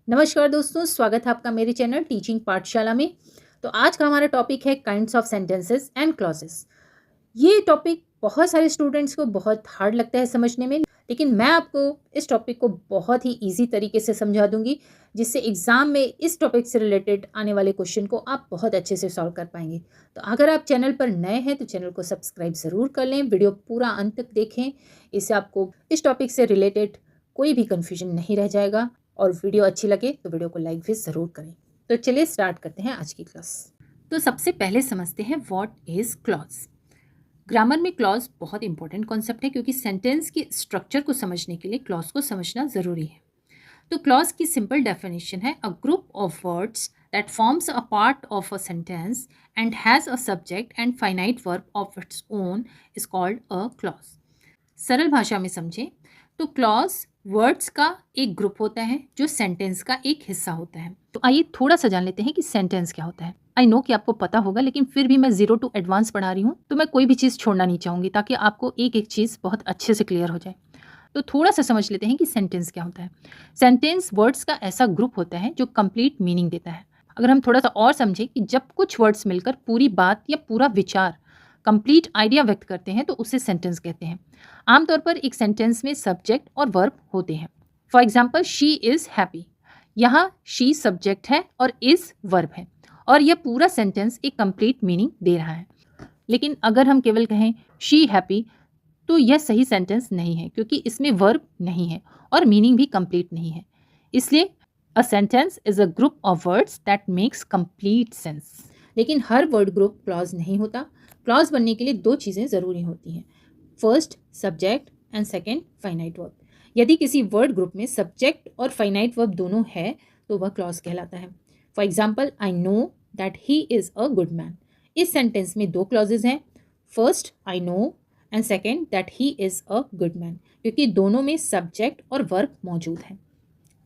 नमस्कार दोस्तों, स्वागत है आपका मेरे चैनल टीचिंग पाठशाला में। तो आज का हमारा टॉपिक है kinds of sentences and clauses. ये टॉपिक बहुत सारे स्टूडेंट्स को बहुत हार्ड लगता है समझने में, लेकिन मैं आपको इस टॉपिक को बहुत ही इजी तरीके से समझा दूंगी, जिससे एग्जाम में इस टॉपिक से रिलेटेड आने वाले क्वेश्चन को आप बहुत अच्छे से सॉल्व कर पाएंगे। तो अगर आप चैनल पर नए हैं तो चैनल को सब्सक्राइब ज़रूर कर लें, वीडियो पूरा अंत तक देखें। इससे आपको इस टॉपिक से रिलेटेड कोई भी कन्फ्यूजन नहीं रह जाएगा। और वीडियो अच्छी लगे तो वीडियो को लाइक भी ज़रूर करें। तो चलिए स्टार्ट करते हैं आज की क्लास। तो सबसे पहले समझते हैं व्हाट इज़ क्लॉज। ग्रामर में क्लॉज बहुत इंपॉर्टेंट कॉन्सेप्ट है, क्योंकि सेंटेंस की स्ट्रक्चर को समझने के लिए क्लॉज को समझना ज़रूरी है। तो क्लॉज की सिंपल डेफिनेशन है a group of words that forms a part of a sentence and has a subject and finite verb of its own is called a clause. सरल भाषा में समझें तो क्लॉज वर्ड्स का एक ग्रुप होता है जो सेंटेंस का एक हिस्सा होता है। तो आइए थोड़ा सा जान लेते हैं कि सेंटेंस क्या होता है। आई नो कि आपको पता होगा, लेकिन फिर भी मैं 0 to एडवांस पढ़ा रही हूँ, तो मैं कोई भी चीज़ छोड़ना नहीं चाहूँगी ताकि आपको एक एक चीज़ बहुत अच्छे से क्लियर हो जाए। तो थोड़ा सा समझ लेते हैं कि सेंटेंस क्या होता है। सेंटेंस वर्ड्स का ऐसा ग्रुप होता है जो कंप्लीट मीनिंग देता है। अगर हम थोड़ा सा और समझें कि जब कुछ वर्ड्स मिलकर पूरी बात या पूरा विचार, कंप्लीट आइडिया व्यक्त करते हैं तो उसे सेंटेंस कहते हैं। आमतौर पर एक सेंटेंस में सब्जेक्ट और वर्ब होते हैं। For example, she is happy. यहाँ शी सब्जेक्ट है और इज़ वर्ब है, और यह पूरा सेंटेंस एक कंप्लीट मीनिंग दे रहा है। लेकिन अगर हम केवल कहें शी हैप्पी, तो यह सही सेंटेंस नहीं है, क्योंकि इसमें वर्ब नहीं है और मीनिंग भी कंप्लीट नहीं है। इसलिए a sentence is a group of words that makes complete sense. लेकिन हर वर्ड ग्रुप क्लॉज नहीं होता। क्लॉज बनने के लिए दो चीज़ें ज़रूरी होती हैं। First, subject, and second, finite verb. यदि किसी वर्ड ग्रुप में सब्जेक्ट और फाइनाइट वर्ब दोनों है तो वह क्लॉज कहलाता है। For example, I know that he is a good man. इस सेंटेंस में दो क्लॉजेज हैं। First, I know, and second, that he is a good man, क्योंकि दोनों में सब्जेक्ट और वर्ब मौजूद है।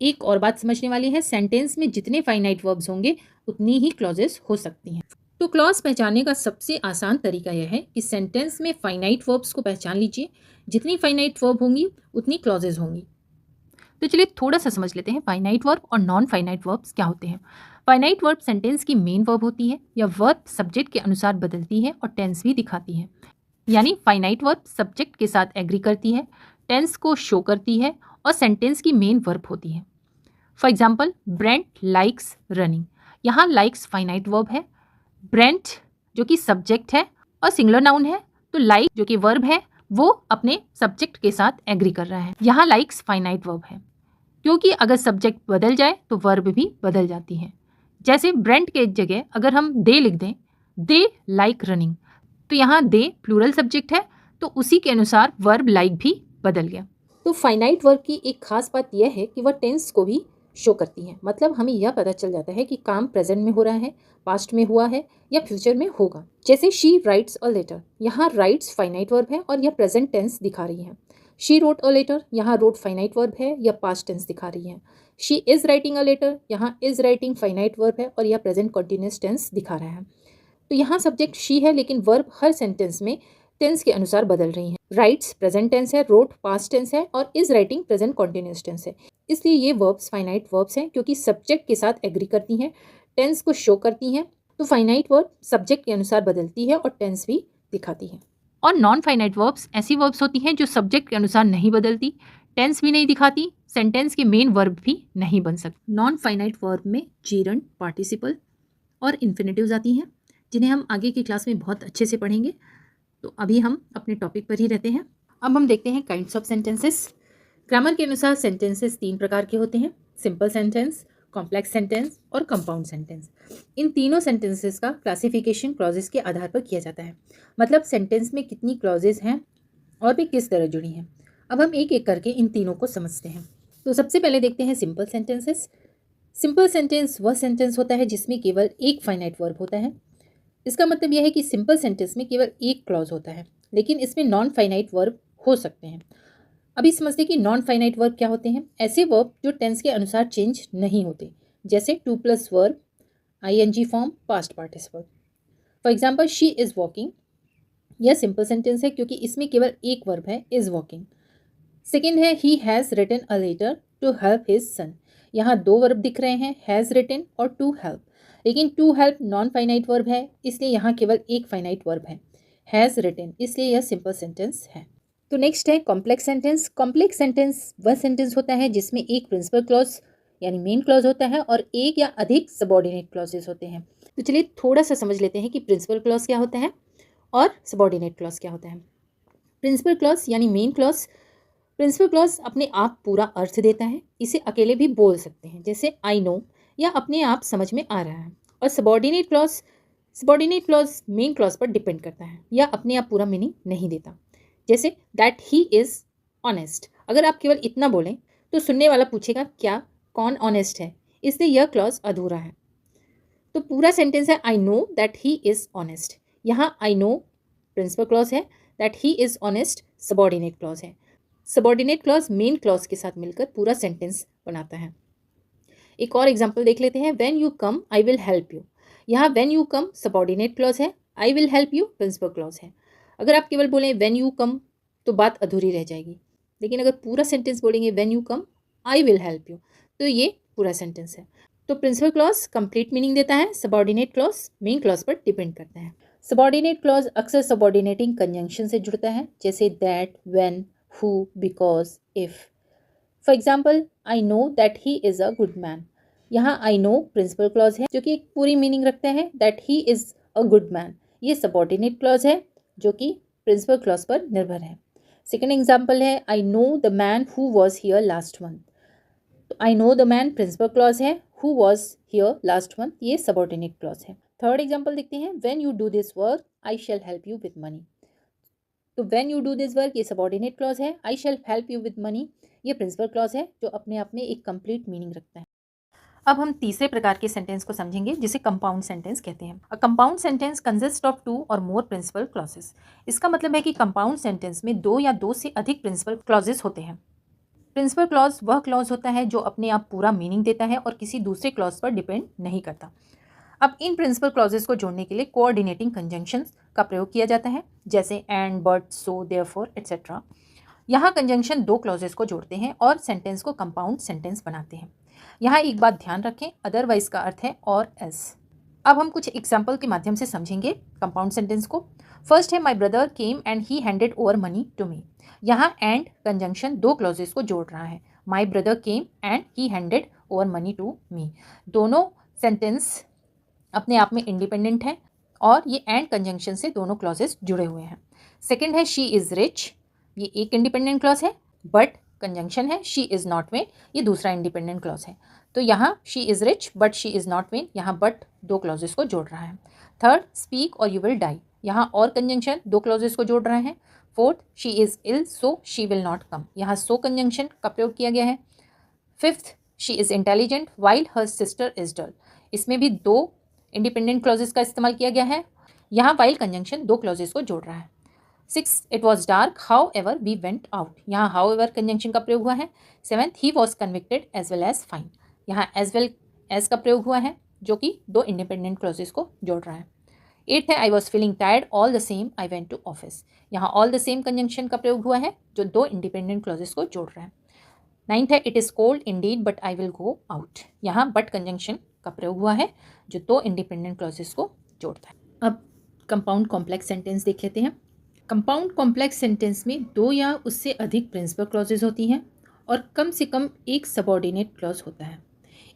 एक और बात समझने वाली है, सेंटेंस में जितने फाइनाइट वर्ब्स होंगे उतनी ही क्लॉजेस हो सकती हैं। तो क्लॉज पहचानने का सबसे आसान तरीका यह है कि सेंटेंस में फाइनाइट वर्ब्स को पहचान लीजिए। जितनी फाइनाइट वर्ब होंगी उतनी क्लॉजेज होंगी। तो चलिए थोड़ा सा समझ लेते हैं फाइनाइट वर्ब और नॉन फाइनाइट वर्ब्स क्या होते हैं। फाइनाइट वर्ब सेंटेंस की मेन वर्ब होती है। यह वर्ब सब्जेक्ट के अनुसार बदलती है और टेंस भी दिखाती है। यानी फाइनाइट वर्ब सब्जेक्ट के साथ एग्री करती है, टेंस को शो करती है और सेंटेंस की मेन वर्ब होती है। For example, Brent likes running. यहाँ लाइक्स फाइनाइट वर्ब है, ब्रेंट जो कि सब्जेक्ट है और सिंगुलर नाउन है, तो लाइक जो कि वर्ब है वो अपने सब्जेक्ट के साथ एग्री कर रहा है। यहाँ लाइक्स फाइनाइट वर्ब है, क्योंकि अगर सब्जेक्ट बदल जाए तो वर्ब भी बदल जाती है। जैसे ब्रेंट के जगह अगर हम दे लिख दें, दे लाइक रनिंग, तो यहाँ दे प्लूरल सब्जेक्ट है, तो उसी के अनुसार वर्ब लाइक भी बदल गया। तो फाइनाइट वर्ब की एक खास बात यह है कि वह टेंस को भी शो करती है। मतलब हमें यह पता चल जाता है कि काम प्रेजेंट में हो रहा है, पास्ट में हुआ है या फ्यूचर में होगा। जैसे शी राइट्स अ लेटर, यहाँ राइट्स फाइनाइट वर्ब है और यह प्रेजेंट टेंस दिखा रही है। शी रोट अ लेटर, यहाँ रोट फाइनाइट वर्ब है, यह पास्ट टेंस दिखा रही है। She is writing a letter, यहाँ इज़ राइटिंग फाइनाइट वर्ब है और यह प्रेजेंट कंटिन्यूअस टेंस दिखा रहा है। तो यहाँ सब्जेक्ट शी है, लेकिन वर्ब हर सेंटेंस में टेंस के अनुसार बदल रही हैं। राइट्स प्रेजेंट टेंस है, रोट पास्ट टेंस है और is writing present continuous tense है। इसलिए ये वर्ब्स फाइनाइट वर्ब्स हैं, क्योंकि सब्जेक्ट के साथ एग्री करती हैं, टेंस को शो करती हैं। तो फाइनाइट वर्ब सब्जेक्ट के अनुसार बदलती है और टेंस भी दिखाती है। और नॉन फाइनाइट वर्ब्स ऐसी वर्ब्स होती हैं जो सब्जेक्ट के अनुसार नहीं बदलती, टेंस भी नहीं दिखाती, सेंटेंस के मेन वर्ब भी नहीं बन सकती। नॉन फाइनाइट वर्ब में जीरंड, पार्टिसिपल और इन्फिनेटिव्स आती हैं, जिन्हें हम आगे की क्लास में बहुत अच्छे से पढ़ेंगे। तो अभी हम अपने टॉपिक पर ही रहते हैं। अब हम देखते हैं काइंड्स ऑफ सेंटेंसेस। ग्रामर के अनुसार सेंटेंसेस 3 प्रकार के होते हैं: सिंपल सेंटेंस, कॉम्प्लेक्स सेंटेंस और कंपाउंड सेंटेंस। इन तीनों सेंटेंसेस का क्लासिफिकेशन क्लॉजेस के आधार पर किया जाता है। मतलब सेंटेंस में कितनी क्लॉजेस हैं और भी किस तरह जुड़ी हैं। अब हम एक एक करके इन तीनों को समझते हैं। तो सबसे पहले देखते हैं सिंपल सेंटेंसेस। सिंपल सेंटेंस वह सेंटेंस होता है जिसमें केवल एक फाइनाइट वर्ब होता है। इसका मतलब यह है कि सिंपल सेंटेंस में केवल एक क्लॉज होता है, लेकिन इसमें नॉन फाइनाइट वर्ब हो सकते हैं। अभी समझते हैं कि नॉन फाइनाइट वर्ब क्या होते हैं। ऐसे वर्ब जो टेंस के अनुसार चेंज नहीं होते, जैसे to plus verb, ING form, past participle. For example, she is walking. यह सिंपल सेंटेंस है क्योंकि इसमें केवल एक वर्ब है, इज़ वॉकिंग। सेकेंड है he has written a letter to help his son. यहाँ दो वर्ब दिख रहे हैं, हैज़ रिटन और टू हेल्प, लेकिन to help non finite verb है, इसलिए यहाँ केवल एक फाइनाइट वर्ब है, हैज़ रिटन, इसलिए यह सिंपल सेंटेंस है। तो नेक्स्ट है कॉम्प्लेक्स सेंटेंस। कॉम्प्लेक्स सेंटेंस वह सेंटेंस होता है जिसमें एक प्रिंसिपल क्लॉज यानी मेन क्लॉज होता है और एक या अधिक सबऑर्डिनेट क्लॉजेस होते हैं। तो चलिए थोड़ा सा समझ लेते हैं कि प्रिंसिपल क्लॉज क्या होता है और सबऑर्डिनेट क्लॉज क्या होता है। प्रिंसिपल क्लॉज यानी मेन क्लॉज, प्रिंसिपल क्लॉज अपने आप पूरा अर्थ देता है, इसे अकेले भी बोल सकते हैं जैसे आई नो या अपने आप समझ में आ रहा है। और सबऑर्डिनेट क्लॉज मेन क्लॉज पर डिपेंड करता है या अपने आप पूरा मीनिंग नहीं देता, जैसे दैट ही इज़ ऑनेस्ट। अगर आप केवल इतना बोलें तो सुनने वाला पूछेगा क्या, कौन ऑनेस्ट है, इसलिए यह क्लॉज अधूरा है। तो पूरा सेंटेंस है I know that he is honest. यहाँ आई नो प्रिंसिपल क्लॉज है, that he is honest subordinate clause है। सबऑर्डिनेट क्लॉज मेन क्लॉज के साथ मिलकर पूरा सेंटेंस बनाता है। एक और एग्जांपल देख लेते हैं, when you come I will help you. यहाँ when you come subordinate clause है, I will help you principal clause है। अगर आप केवल बोलें व्हेन यू कम तो बात अधूरी रह जाएगी, लेकिन अगर पूरा सेंटेंस बोलेंगे when you come I will help you तो ये पूरा सेंटेंस है। तो प्रिंसिपल क्लॉज कंप्लीट मीनिंग देता है, सबऑर्डिनेट क्लॉज मेन क्लॉज पर डिपेंड करता है। सबऑर्डिनेट क्लॉज अक्सर सबऑर्डिनेटिंग कंजंक्शन से जुड़ता है, जैसे that, when, who, because, if. For example I know that he is a good man. यहाँ आई नो प्रिंसिपल क्लॉज है जो कि एक पूरी मीनिंग रखता है, that he is a good man ये सबऑर्डिनेट क्लॉज है जो कि प्रिंसिपल क्लॉज पर निर्भर है। सेकेंड एग्जाम्पल है I know the man who was here last month. तो I know the man principal clause है, who was here last month ये सबऑर्डिनेट क्लॉज है। थर्ड एग्जाम्पल देखते हैं, when you do this work I shall help you with money. तो when you do this work ये subordinate clause है, I shall help you with money ये principal clause है जो अपने आप में एक कंप्लीट मीनिंग रखता है। अब हम तीसरे प्रकार के सेंटेंस को समझेंगे जिसे कंपाउंड सेंटेंस कहते हैं। A compound sentence consist of two or more principal clauses. इसका मतलब है कि कंपाउंड सेंटेंस में दो या दो से अधिक प्रिंसिपल क्लॉजेस होते हैं। प्रिंसिपल क्लॉज वह क्लॉज होता है जो अपने आप पूरा मीनिंग देता है और किसी दूसरे क्लॉज पर डिपेंड नहीं करता। अब इन प्रिंसिपल क्लॉजेस को जोड़ने के लिए कोऑर्डिनेटिंग कंजंक्शंस का प्रयोग किया जाता है, जैसे and, but, so, therefore etcetera. यहाँ कंजंक्शन दो क्लॉजेस को जोड़ते हैं और सेंटेंस को कंपाउंड सेंटेंस बनाते हैं। यहाँ एक बात ध्यान रखें, अदरवाइज का अर्थ है और एस। अब हम कुछ एग्जाम्पल के माध्यम से समझेंगे कंपाउंड सेंटेंस को। फर्स्ट है my brother came and he handed over money to me. यहाँ एंड कंजंक्शन दो क्लॉजेस को जोड़ रहा है, my brother came and he handed over money to me. दोनों सेंटेंस अपने आप में इंडिपेंडेंट है और ये एंड कंजंक्शन से दोनों क्लॉजेस जुड़े हुए हैं। सेकेंड है शी इज़ रिच, ये एक इंडिपेंडेंट क्लॉज है, बट कंजंक्शन है शी इज़ नॉट वेन, ये दूसरा इंडिपेंडेंट क्लॉज है। तो यहाँ she is rich but she is not vain, यहाँ बट दो क्लॉजेस को जोड़ रहा है। थर्ड स्पीक और यू विल डाई, यहाँ और कंजंक्शन दो क्लॉजेस को जोड़ रहे हैं। Fourth she is ill so she will not come, यहाँ सो कंजंक्शन का प्रयोग किया गया है। Fifth she is intelligent while her sister is dull, इसमें भी दो इंडिपेंडेंट क्लॉजेस का इस्तेमाल किया गया है, यहाँ वाइल कंजंक्शन दो क्लॉजेस को जोड़ रहा है। Six it was dark however we went out, यहाँ हाउ एवर कंजंक्शन का प्रयोग हुआ है। Seventh he was convicted as well as fine, यहाँ एज वेल एज का प्रयोग हुआ है जो कि दो इंडिपेंडेंट क्लॉजेस को जोड़ रहा है। एट्थ है I was feeling tired all the same I went to office, यहाँ ऑल द सेम कंजंक्शन का प्रयोग हुआ है जो दो इंडिपेंडेंट क्लॉजेस को जोड़ रहा है। नाइन्थ है it is cold Indeed but I will go out, यहाँ बट कंजंक्शन का प्रयोग हुआ है जो दो इंडिपेंडेंट क्लॉजेस को जोड़ता है। अब कंपाउंड कॉम्प्लेक्स सेंटेंस देख लेते हैं। कंपाउंड कॉम्प्लेक्स सेंटेंस में दो या उससे अधिक प्रिंसिपल क्लॉजेज होती हैं और कम से कम एक सबऑर्डिनेट क्लॉज होता है,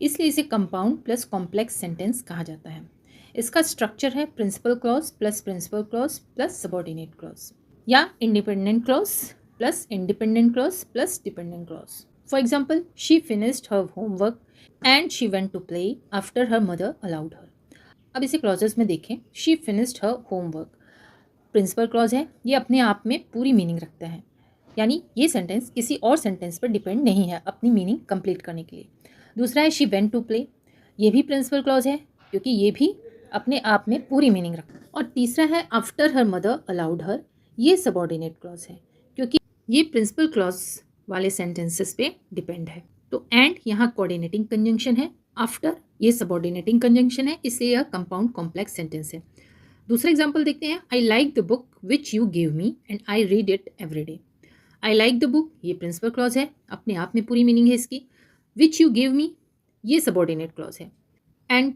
इसलिए इसे कंपाउंड प्लस कॉम्प्लेक्स सेंटेंस कहा जाता है। इसका स्ट्रक्चर है principal clause plus subordinate clause या independent clause plus independent clause plus dependent clause. For example she finished her homework and she went to play after her mother allowed her. अब इसे clauses में देखें, she finished her homework principal clause है, ये अपने आप में पूरी मीनिंग रखता है, यानी ये सेंटेंस किसी और सेंटेंस पर डिपेंड नहीं है अपनी मीनिंग कंप्लीट करने के लिए। दूसरा है शी वेंट टू प्ले, ये भी प्रिंसिपल क्लॉज है क्योंकि ये भी अपने आप में पूरी मीनिंग रखता है। और तीसरा है आफ्टर हर मदर अलाउड हर, ये सबऑर्डिनेट क्लॉज है क्योंकि ये प्रिंसिपल क्लॉज वाले सेंटेंसेस पे डिपेंड है। तो एंड यहाँ कोऑर्डिनेटिंग कंजंक्शन है, आफ्टर ये सबऑर्डिनेटिंग कंजंक्शन है, इसलिए यह कंपाउंड कॉम्प्लेक्स सेंटेंस है। दूसरा एग्जाम्पल देखते हैं, I like the book which you give me and I read it every day. I like the book ये प्रिंसिपल क्लॉज है, अपने आप में पूरी मीनिंग है इसकी। विच यू गिव मी ये सबऑर्डिनेट क्लॉज है। And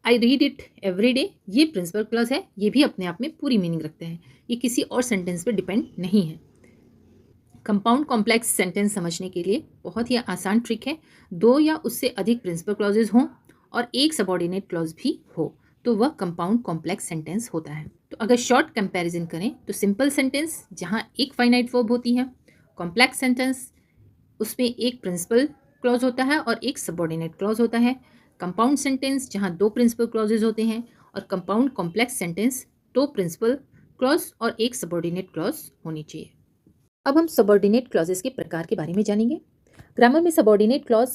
I read it every day, ये प्रिंसिपल क्लॉज है। ये भी अपने आप में पूरी मीनिंग रखते हैं, ये किसी और सेंटेंस पे डिपेंड नहीं है। कंपाउंड कॉम्प्लेक्स सेंटेंस समझने के लिए बहुत ही आसान ट्रिक है, दो या उससे अधिक प्रिंसिपल क्लॉजेज हों और एक सबऑर्डिनेट क्लॉज भी हो तो वह कंपाउंड कॉम्प्लेक्स सेंटेंस होता है। तो अगर शॉर्ट कंपैरिजन करें तो सिंपल सेंटेंस जहाँ एक फाइनाइट वर्ब होती है, कॉम्प्लेक्स सेंटेंस उसमें एक प्रिंसिपल क्लॉज होता है और एक सबऑर्डिनेट क्लॉज होता है, कंपाउंड सेंटेंस जहाँ दो प्रिंसिपल क्लॉजेज होते हैं, और कंपाउंड कॉम्प्लेक्स सेंटेंस दो प्रिंसिपल क्लॉज और एक सबऑर्डिनेट क्लॉज होनी चाहिए। अब हम सबऑर्डिनेट क्लॉजेस के प्रकार के बारे में जानेंगे। ग्रामर में सबऑर्डिनेट क्लॉज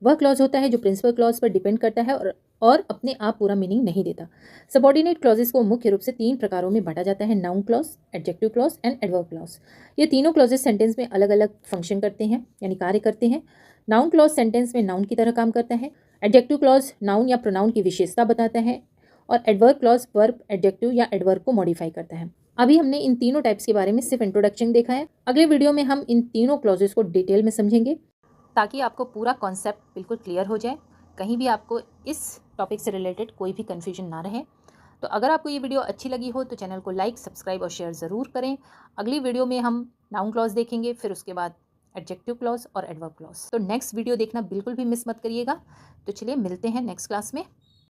वह क्लॉज होता है जो प्रिंसिपल क्लॉज पर डिपेंड करता है और अपने आप पूरा मीनिंग नहीं देता। सबऑर्डिनेट क्लॉजेस को मुख्य रूप से तीन प्रकारों में बांटा जाता है, noun clause, adjective clause and adverb clause. ये तीनों क्लॉजेस सेंटेंस में अलग अलग फंक्शन करते हैं, यानी कार्य करते हैं। नाउन क्लॉज सेंटेंस में नाउन की तरह काम करता है, एडजेक्टिव क्लॉज नाउन या प्रोनाउन की विशेषता बताता है, और एडवर्ब क्लॉज वर्ब, एडजेक्टिव या एडवर्ब को मॉडिफाई करता है। अभी हमने इन तीनों टाइप्स के बारे में सिर्फ इंट्रोडक्शन देखा है। अगले वीडियो में हम इन तीनों क्लॉजेस को डिटेल में समझेंगे ताकि आपको पूरा कॉन्सेप्ट बिल्कुल क्लियर हो जाए, कहीं भी आपको इस टॉपिक से रिलेटेड कोई भी कन्फ्यूजन ना रहे। तो अगर आपको ये वीडियो अच्छी लगी हो तो चैनल को लाइक, सब्सक्राइब और शेयर ज़रूर करें। अगली वीडियो में हम नाउन क्लॉज देखेंगे, फिर उसके बाद एडजेक्टिव क्लॉज और एडवर्ब क्लॉज। तो नेक्स्ट वीडियो देखना बिल्कुल भी मिस मत करिएगा। तो चलिए मिलते हैं नेक्स्ट क्लास में।